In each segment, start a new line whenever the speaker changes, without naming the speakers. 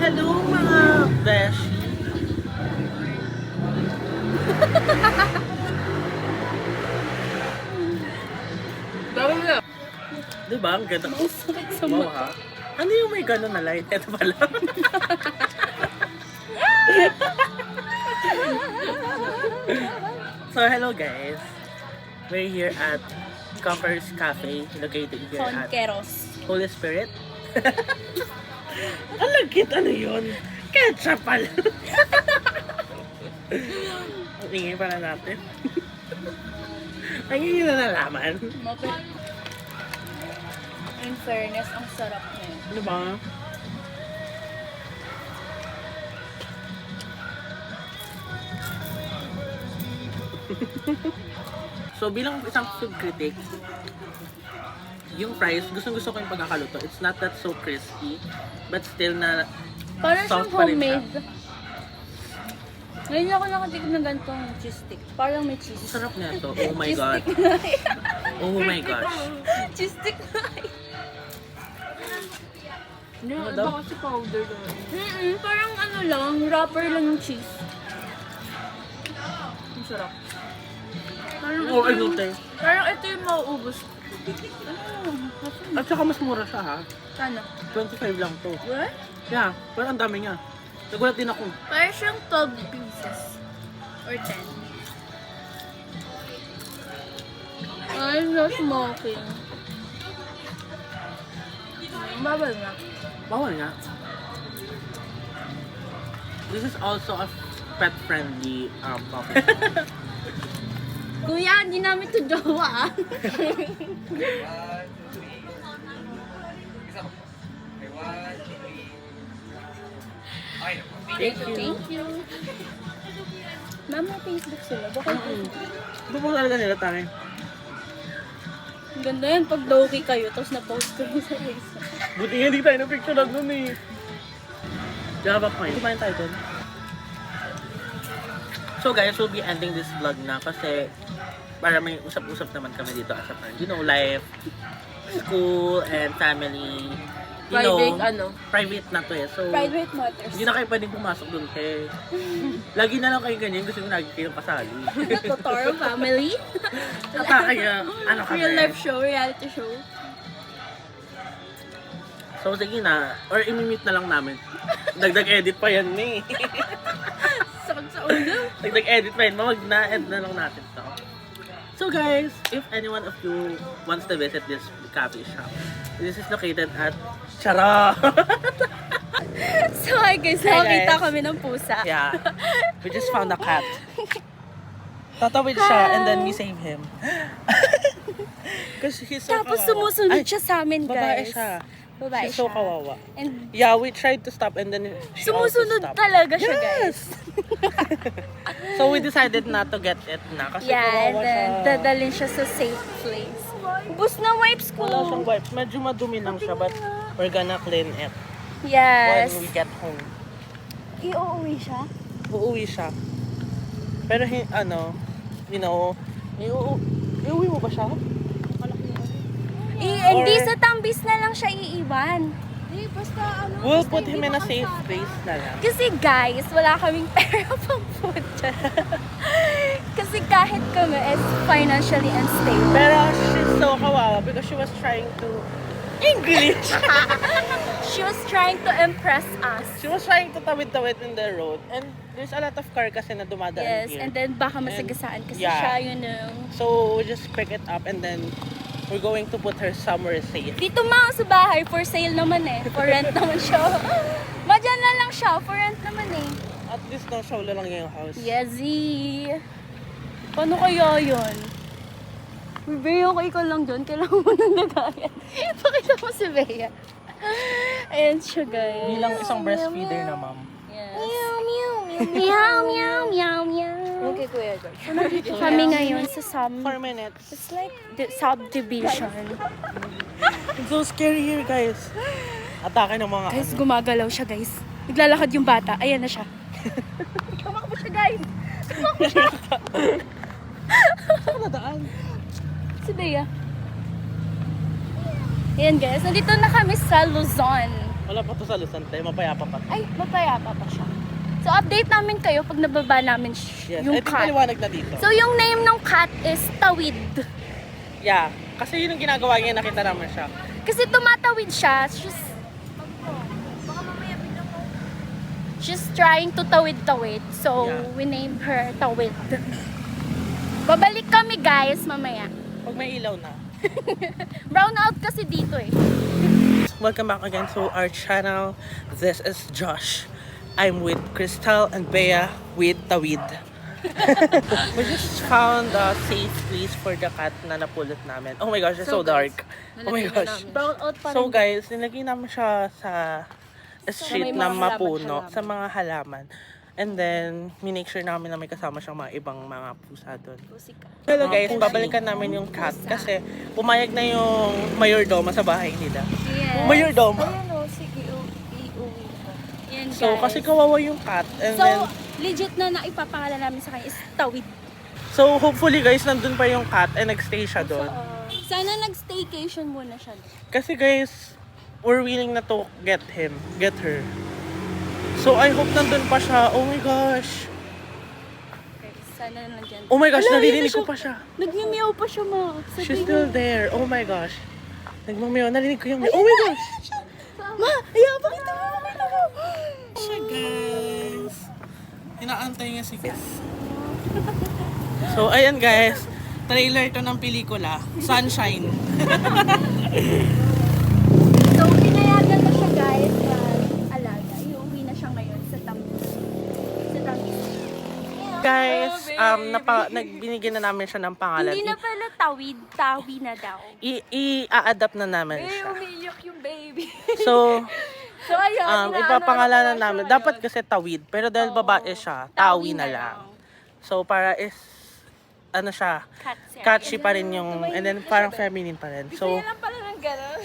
Hello mga beshi! Diba? Ang ganda.
Masakit sa
Wow,
mata.
ha? Ano yung may gano'n na light? Ito pala. So, hello guys. We're here at Conqueror's Cafe, located here at
Conqueros.
Holy Spirit. Ang lagkit, ano yun? Ketchup pala. Ang ingay pala natin. Ang ingay na nalaman.
In fairness, ang sarap na yun.
Ano ba? So bilang isang food critic, yung fries, gustong-gusto ko yung pagkakaluto. It's not that so crispy, but still na
Parang siyang
soft pa rin siya.
homemade. Ngayon ako nakatikim ng ganitong cheese stick. Parang may cheese.
Ang sarap nito. Oh my
Cheese
god.
stick na.
Oh my gosh.
Cheese stick na.
Ano daw?
Baka si powder na.
Parang ano lang, wrapper lang ng cheese.
Ang sarap.
Parang
Oh,
ito
ano
yung,
tayo?
parang ito yung mauubos.
At saka mas mura siya ha.
Ano?
25 lang to.
What?
Yeah, pero ang dami niya. Nagulat din ako.
Parang siyang 12 pieces. Or 10. I'm not smoking. Bawal nga.
Bawal nga. This is also a pet-friendly coffee.
Kuya, hindi namin to jowa ah.
Thank you.
Thank you. Ma'am, may Facebook sila. Baka
Ito po talaga nila tayo.
ang ganda yan pag low-key kayo, tapos na-post ko yun sa Facebook.
Buti nga hindi tayo na picture lang nun eh. Java Point. Kumain tayo dun. So guys, we'll be ending this vlog na kasi para may usap-usap naman kami dito as a friend. You know, life, school, and family. You
Private,
know, private na to eh. So,
Private matters.
hindi na kayo pwedeng pumasok dun eh. Lagi na lang kayo ganyan, gusto ko lagi kayong kasali.
Totoro family.
Ata kaya, ano kami.
Real life show, reality show.
So sige na, or imimit na lang namin. Dagdag edit pa yan eh.
Sakit sa ulo.
Dagdag edit pa yan, mag-na-end na lang natin to. So guys, if anyone of you wants to visit this coffee shop, this is located at Chara!
So hi guys,
Hi,
nakakita
guys.
kami ng pusa.
Yeah, we just found a cat. Tatawid siya and then we save him. Because he's so
Tapos
kawawa.
sumusunod
Ay,
siya sa amin
babae
guys.
siya.
Babae
She's so
siya.
kawawa.
And
Yeah, we tried to stop and then she also
sumusunod
stopped.
talaga siya guys.
So we decided not to get it na kasi
Yeah, and
kawawa
then
siya.
dadalhin siya sa safe place. Bus na wipes ko.
Wala siyang wipes. Medyo madumi lang siya but we're gonna clean it
Yes.
when we get home.
Iuuwi siya?
Uuwi siya. Pero ano, you know, iuwi mo ba siya?
Hindi
Or-
sa tambis na lang siya iiwan.
Hindi, basta ano.
We'll
basta
put
hindi
him in a
makasama.
safe place na lang.
Kasi guys, wala kaming pera pang food dyan. Kasi kahit kami is financially unstable.
Pero she's so kawawa because she was trying to English.
She was trying to impress us.
She was trying to tawid-tawid in the road and there's a lot of car kasi na dumadaan
Yes,
here.
and then baka masagasaan kasi
yeah.
siya, you know.
So we just pick it up and then we're going to put her somewhere safe.
Dito mga sa bahay, for sale naman eh. For rent naman siya. Madyan na lang siya, for rent naman eh.
At least no show lang yung house.
Yezi! Paano kaya yun? Bea, okay ka lang dyan. Kailangan mo nang nagayan. Pakita mo si Bea. Ayan siya, guys.
Bilang isang breastfeeder na ma'am.
Yes. Meow, meow, meow, meow, meow, meow.
Okay, Kuya George.
So, nandito kami ngayon sa
4 minutes.
it's like subdivision.
It's so scary here guys. Atake ng mga
Guys, gumagalaw siya, guys. Naglalakad yung bata. Ayan na siya. Tumakbo siya, guys.
Saan nadaan?
Si Bea. Ayan guys, nandito na kami sa Luzon.
Wala pa to sa Luzon, tayo. Mapayapa pa.
Ay, mapayapa pa siya. So, update namin kayo pag nababa namin
Yes,
yung
I think
cat.
maliwanag na dito.
So, yung name ng cat is Tawid.
Yeah, kasi yun yung ginagawa niya, nakita naman siya.
Kasi tumatawid siya. She's trying to tawid-tawid. So,
Yeah.
we named her Tawid. Babalik kami guys mamaya.
Pag may ilaw na.
Brown out kasi dito eh.
Welcome back again to our channel. This is Josh. I'm with Crystal and Bea with Tawid. We just found a safe place for the cat na napulot namin. Oh my gosh, it's so dark. Oh my gosh.
Brown out pa rin.
So guys, nilagay namin siya sa street
may
na
mga
mapuno,
halaman.
sa mga halaman. And then, minake sure namin na may kasama siyang mga ibang mga pusa doon. Hello guys, babalikan namin yung cat kasi pumayag na yung mayordoma sa bahay nila.
Yes.
Mayordoma.
Ano, sige, iuwi ko.
Yan, guys.
So, kasi kawawa yung cat. And
So,
then,
legit na naipapangalan namin sa kanya is Tawid.
so hopefully guys, nandun pa yung cat and nagstay siya doon.
Sana nag-staycation muna siya.
Kasi guys, we're willing na to get her. So, I hope nandun pa siya. Oh my gosh.
Okay, sana nandiyan.
Oh my gosh,
Ala,
narinig
yun na
ko pa siya.
Nagmimeow pa siya, ma.
She's still there. Oh my gosh. Nagmamayaw. Narinig ko yung... Oh my gosh!
Ma, ayaw, pakita mo.
Siya, guys. Inaantay niya si Chris. So, ayan guys. Trailer to ng pelikula. Sunshine.
So, pinayagan na siya, guys, alaga. Iuwi na siya ngayon sa Tamis.
Guys, nagbinigyan na namin siya ng pangalan.
Hindi na pala Tawid, Tawi na daw.
I-adapt na namin siya.
Umiiyak yung baby.
So,
So, ayun.
ipapangalanan namin. Dapat kasi Tawid. Pero dahil babae siya, Tawi na lang. So, para is, ano siya, catchy pa rin yung, and then parang feminine pa rin. So,
Kaya lang pala ng gano'n.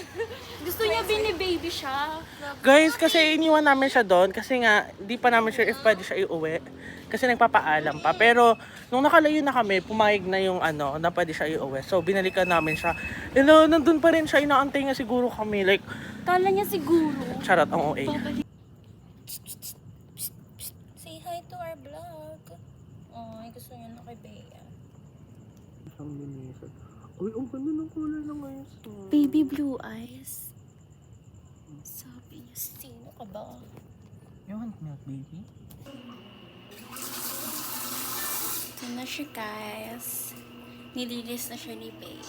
Gusto niya bini-baby siya.
guys, kasi iniwan namin siya doon kasi nga, di pa namin sure if pwede siya iuwi. Kasi nagpapaalam pa. Pero, nung nakalayo na kami, pumayag na yung ano, na pwede siya iuwi. So, binalikan namin siya. Hello, nandun pa rin siya. Inaantay nga siguro kami. Like,
Kala niya siguro.
charot ang OA.
Say hi to our vlog. Oh, gusto niya na kay Bea.
Uy, ang ganda ng color ng eyes.
Baby blue eyes. Sabi niya, sino ka ba?
You want milk, baby?
Ito na siya, guys. Nililis na siya ni Bea.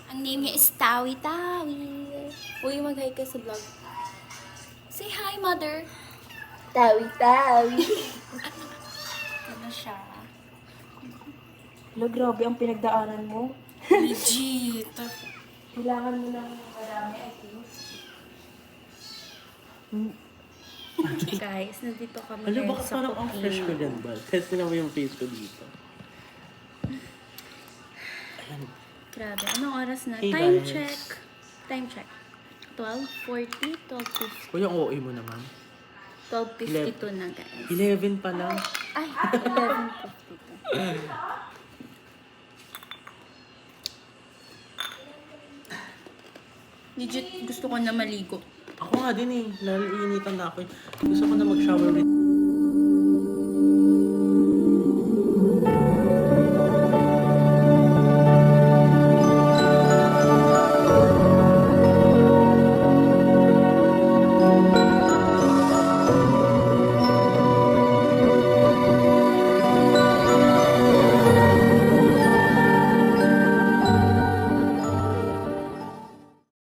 Ang name niya is Tawi Tawi. Uy, mag-hi ka sa vlog. Say hi, mother.
Tawi, tawi.
Ito na siya.
Hello, grabe ang pinagdaanan mo.
Legit.
Kailangan mo ng marami, I think.
Guys, nandito kami
Alam,
ngayon
baka
sa
parang ang fresh ko dyan ba? Test na mo yung face ko dito. Ayan.
Grabe. Anong oras na?
Hey,
Time
guys.
check. Time check. 12:40, 12:50.
Kuya, ang OA mo naman.
12:52 na, guys.
11 pa lang.
Ay, 11:52. Legit, gusto ko na maligo.
Ako nga din eh. Naliliinitan na ako eh. Gusto ko na mag-shower with...